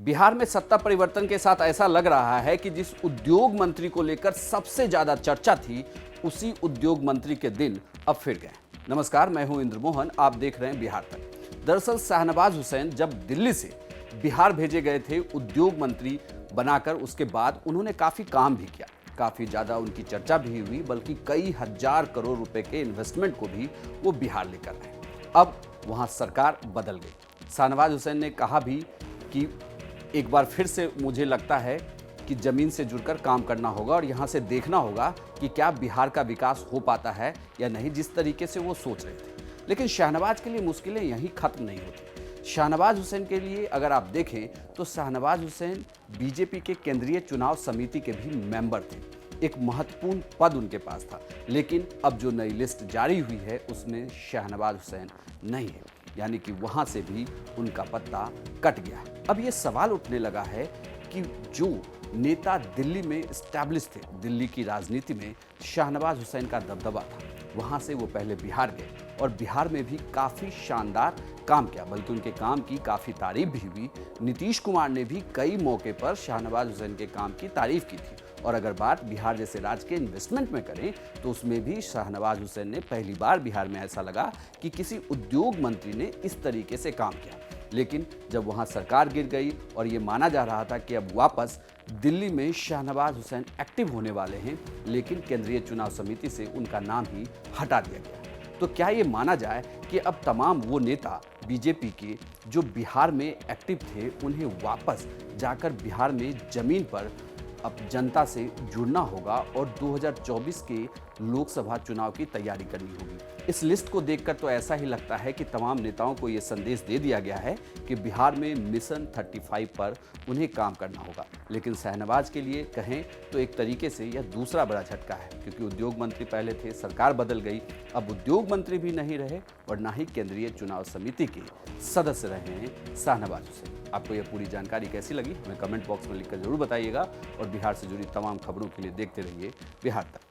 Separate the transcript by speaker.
Speaker 1: बिहार में सत्ता परिवर्तन के साथ ऐसा लग रहा है कि जिस उद्योग मंत्री को लेकर सबसे ज्यादा चर्चा थी, उसी उद्योग मंत्री के दिन अब फिर गए। नमस्कार, मैं हूं इंद्रमोहन, आप देख रहे हैं बिहार तक। दरअसल शाहनवाज हुसैन जब दिल्ली से बिहार भेजे गए थे उद्योग मंत्री बनाकर, उसके बाद उन्होंने काफी काम भी किया, काफी ज्यादा उनकी चर्चा भी हुई, बल्कि कई हजार करोड़ रुपए के इन्वेस्टमेंट को भी वो बिहार लेकर आए। अब वहां सरकार बदल गई। शाहनवाज हुसैन ने कहा भी कि एक बार फिर से मुझे लगता है कि जमीन से जुड़कर काम करना होगा और यहाँ से देखना होगा कि क्या बिहार का विकास हो पाता है या नहीं, जिस तरीके से वो सोच रहे थे। लेकिन शाहनवाज के लिए मुश्किलें यहीं खत्म नहीं होती। शाहनवाज हुसैन के लिए अगर आप देखें तो शाहनवाज हुसैन बीजेपी के केंद्रीय चुनाव समिति के भी मेंबर थे, एक महत्वपूर्ण पद उनके पास था। लेकिन अब जो नई लिस्ट जारी हुई है उसमें शाहनवाज हुसैन नहीं है, यानी कि वहां से भी उनका पत्ता कट गया। अब ये सवाल उठने लगा है कि जो नेता दिल्ली में एस्टैब्लिश थे, दिल्ली की राजनीति में शाहनवाज हुसैन का दबदबा था, वहां से वो पहले बिहार गए और बिहार में भी काफ़ी शानदार काम किया, बल्कि उनके काम की काफ़ी तारीफ भी हुई। नीतीश कुमार ने भी कई मौके पर शाहनवाज हुसैन के काम की तारीफ की थी। और अगर बात बिहार जैसे राज्य के इन्वेस्टमेंट में करें तो उसमें भी शाहनवाज हुसैन ने पहली बार बिहार में ऐसा लगा कि किसी उद्योग मंत्री ने इस तरीके से काम किया। लेकिन जब वहां सरकार गिर गई और ये माना जा रहा था कि अब वापस दिल्ली में शाहनवाज हुसैन एक्टिव होने वाले हैं, लेकिन केंद्रीय चुनाव समिति से उनका नाम ही हटा दिया गया। तो क्या ये माना जाए कि अब तमाम वो नेता बीजेपी के जो बिहार में एक्टिव थे, उन्हें वापस जाकर बिहार में जमीन पर अब जनता से जुड़ना होगा और 2024 के लोकसभा चुनाव की तैयारी करनी होगी। इस लिस्ट को देखकर तो ऐसा ही लगता है कि तमाम नेताओं को ये संदेश दे दिया गया है कि बिहार में मिशन 35 पर उन्हें काम करना होगा। लेकिन शाहनवाज के लिए कहें तो एक तरीके से यह दूसरा बड़ा झटका है, क्योंकि उद्योग मंत्री पहले थे, सरकार बदल गई, अब उद्योग मंत्री भी नहीं रहे और ना ही केंद्रीय चुनाव समिति के सदस्य रहे हैं शाहनवाज हुसैन। आपको यह पूरी जानकारी कैसी लगी हमें कमेंट बॉक्स में लिखकर जरूर बताइएगा और बिहार से जुड़ी तमाम खबरों के लिए देखते रहिए बिहार तक।